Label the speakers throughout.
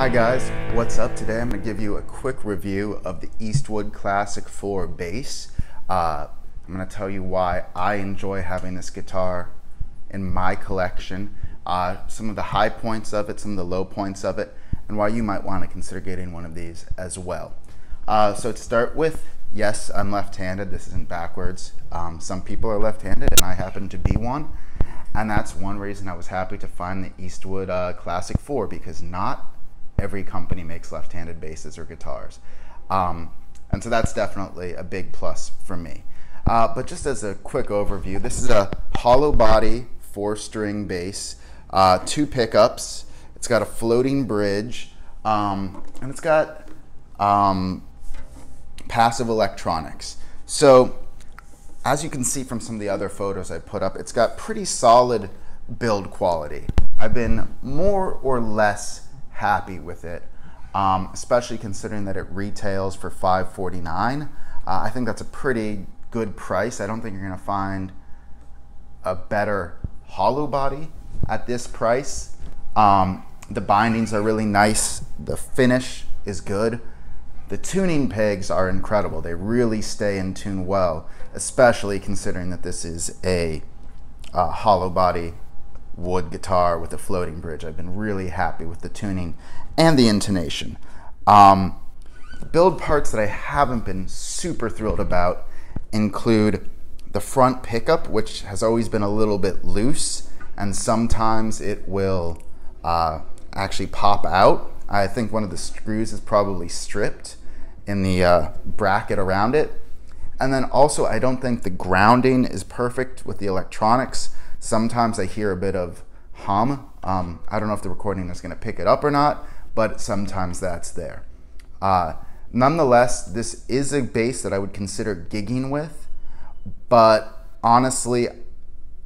Speaker 1: Hi guys, what's up? Today I'm going to give you a quick review of the Eastwood Classic 4 bass. I'm going to tell you why I enjoy having this guitar in my collection, some of the high points of it, some of the low points of it, and why you might want to consider getting one of these as well. So to start with, yes, I'm left-handed. This isn't backwards. Some people are left-handed and I happen to be one. And that's one reason I was happy to find the Eastwood Classic 4, because not every company makes left-handed basses or guitars. And so that's definitely a big plus for me. But just as a quick overview, this is a hollow body 4-string bass, 2 pickups. It's got a floating bridge, and it's got passive electronics. So as you can see from some of the other photos I put up, it's got pretty solid build quality. I've been more or less happy with it, especially considering that it retails for $549. I think that's a pretty good price. I don't think you're going to find a better hollow body at this price. The bindings are really nice. The finish is good. The tuning pegs are incredible. They really stay in tune well, especially considering that this is a hollow body wood guitar with a floating bridge. I've been really happy with the tuning and the intonation. The build parts that I haven't been super thrilled about include the front pickup, which has always been a little bit loose, and sometimes it will actually pop out. I think one of the screws is probably stripped in the bracket around it. And then also, I don't think the grounding is perfect with the electronics. Sometimes I hear a bit of hum. I don't know if the recording is going to pick it up or not, but sometimes that's there. Nonetheless, this is a bass that I would consider gigging with, but honestly,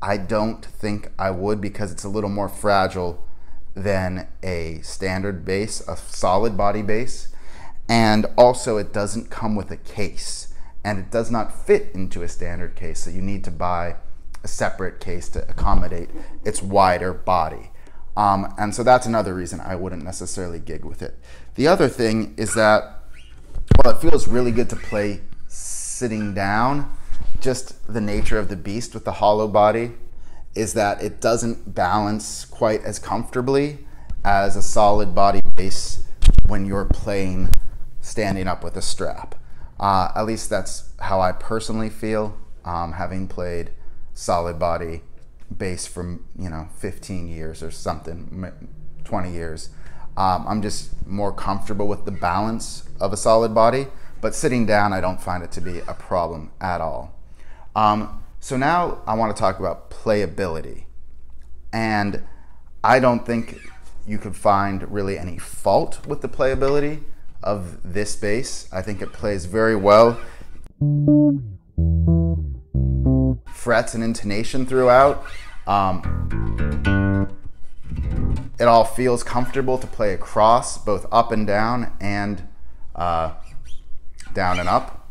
Speaker 1: I don't think I would, because it's a little more fragile than a standard bass, a solid body bass. And also, it doesn't come with a case, and it does not fit into a standard case, so you need to buy a separate case to accommodate its wider body. And so that's another reason I wouldn't necessarily gig with it. The other thing is that, well, it feels really good to play sitting down. Just the nature of the beast with the hollow body is that it doesn't balance quite as comfortably as a solid body bass when you're playing standing up with a strap. At least that's how I personally feel, having played solid body bass for 15 years or something, 20 years. I'm just more comfortable with the balance of a solid body, but sitting down I don't find it to be a problem at all. So now I want to talk about playability, and I don't think you could find really any fault with the playability of this bass. I think it plays very well. Frets and intonation throughout. It all feels comfortable to play across, both up and down and down and up.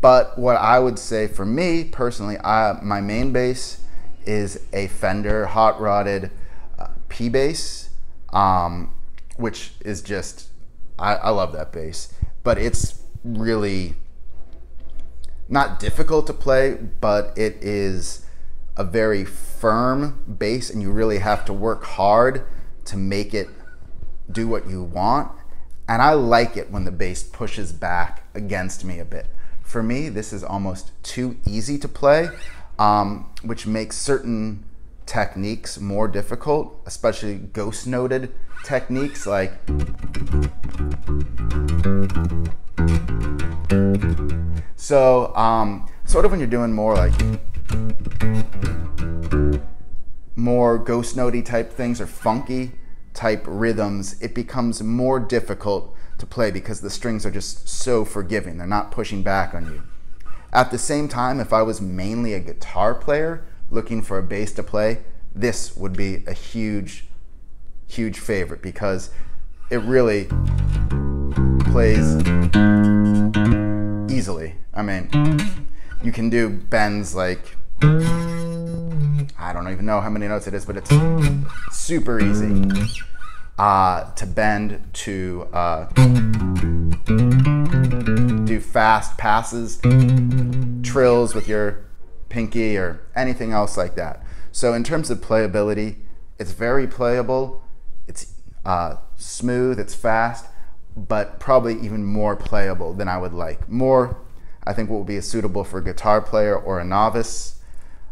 Speaker 1: But what I would say for me personally, my main bass is a Fender hot rodded P bass, which is just, I love that bass, but it's really not difficult to play, but it is a very firm bass, and you really have to work hard to make it do what you want. And I like it when the bass pushes back against me a bit. For me, this is almost too easy to play, which makes certain techniques more difficult, especially ghost noted techniques like sort of when you're doing more like more ghost notey type things or funky type rhythms, it becomes more difficult to play because the strings are just so forgiving. They're not pushing back on you. At the same time, if I was mainly a guitar player looking for a bass to play, this would be a huge favorite, because it really plays easily. I mean, you can do bends like, I don't even know how many notes it is, but it's super easy. to bend, to do fast passes, trills with your pinky, or anything else like that. So in terms of playability, it's very playable, it's smooth, it's fast, but probably even more playable than I would like. More, I think, what would be suitable for a guitar player or a novice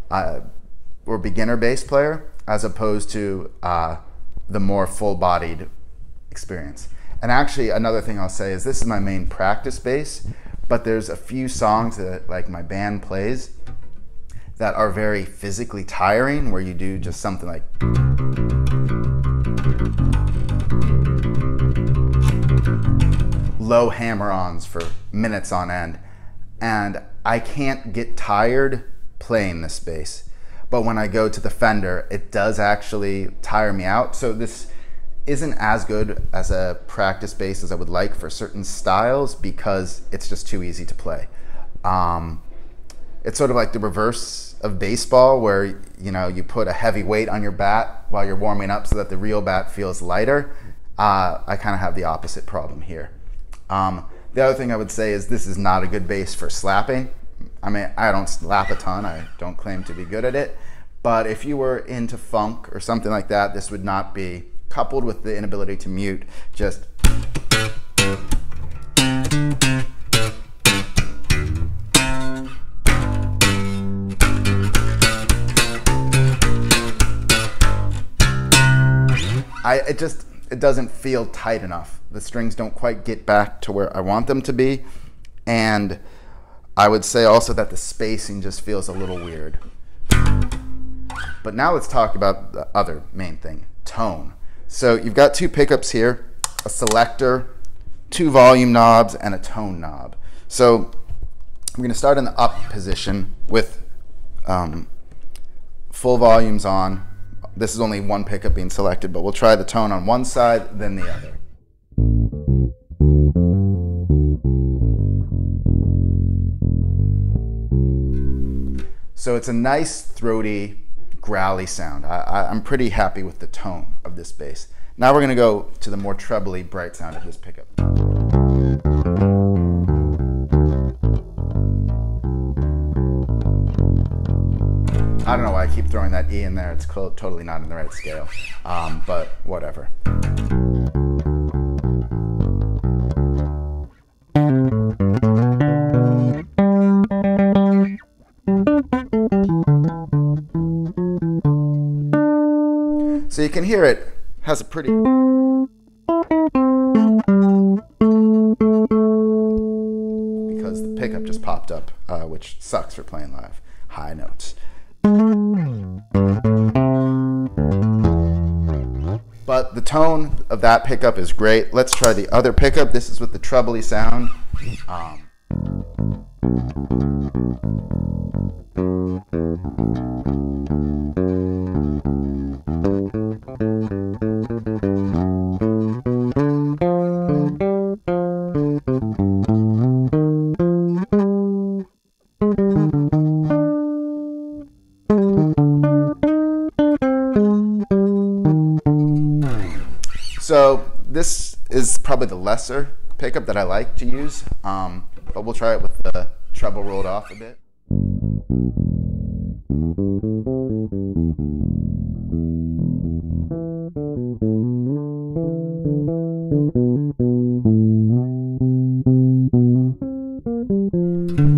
Speaker 1: or beginner bass player, as opposed to the more full-bodied experience. And actually, another thing I'll say is this is my main practice bass, but there's a few songs that like my band plays that are very physically tiring, where you do just something like low hammer-ons for minutes on end. And I can't get tired playing this bass. But when I go to the Fender, it does actually tire me out. So this isn't as good as a practice bass as I would like for certain styles, because it's just too easy to play. It's sort of like the reverse of baseball, where you put a heavy weight on your bat while you're warming up so that the real bat feels lighter. I kind of have the opposite problem here. The other thing I would say is this is not a good bass for slapping. I mean, I don't slap a ton, I don't claim to be good at it, but if you were into funk or something like that, this would not be, coupled with the inability to mute, just it doesn't feel tight enough. The strings don't quite get back to where I want them to be, and I would say also that the spacing just feels a little weird. But now let's talk about the other main thing, tone. So you've got two pickups here, a selector, two volume knobs, and a tone knob. So we're going to start in the up position with full volumes on. This is only one pickup being selected, but we'll try the tone on one side, then the other. So it's a nice, throaty, growly sound. I'm pretty happy with the tone of this bass. Now we're going to go to the more trebly, bright sound of this pickup. I don't know why I keep throwing that E in there. It's totally not in the right scale, but whatever. So you can hear it has a pretty... because the pickup just popped up, which sucks for playing live. High notes. But the tone of that pickup is great. Let's try the other pickup. This is with the trebly sound. So this is probably the lesser pickup that I like to use, but we'll try it with the treble rolled off a bit.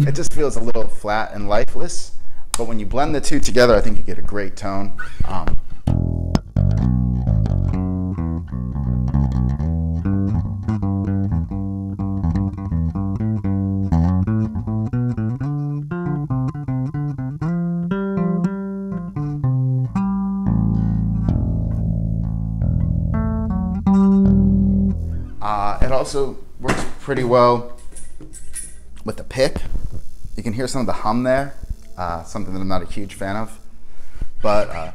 Speaker 1: It just feels a little flat and lifeless, but when you blend the two together, I think you get a great tone. It also works pretty well with the pick. You can hear some of the hum there, something that I'm not a huge fan of, but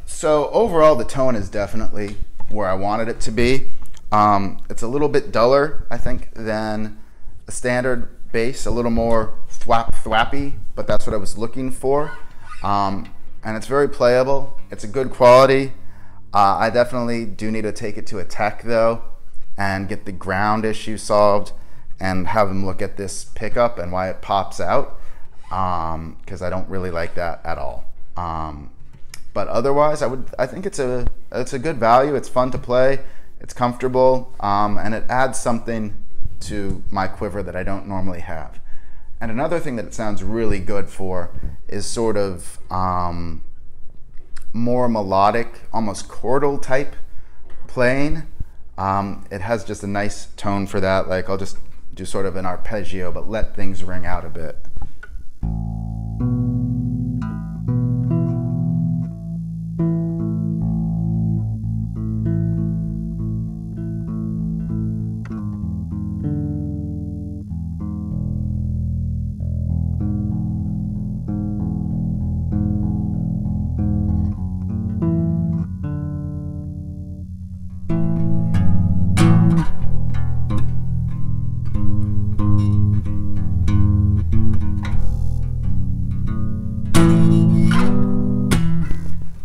Speaker 1: so overall the tone is definitely where I wanted it to be. It's a little bit duller, I think, than a standard bass, a little more thwappy, but that's what I was looking for. And it's very playable. It's a good quality. I definitely do need to take it to a tech though and get the ground issue solved and have them look at this pickup and why it pops out, because I don't really like that at all. But otherwise, I think it's a good value. It's fun to play. It's comfortable, and it adds something to my quiver that I don't normally have. And another thing that it sounds really good for is sort of more melodic, almost chordal type playing. It has just a nice tone for that. Like, I'll just do sort of an arpeggio, but let things ring out a bit.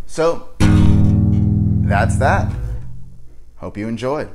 Speaker 1: So that's that. Hope you enjoyed.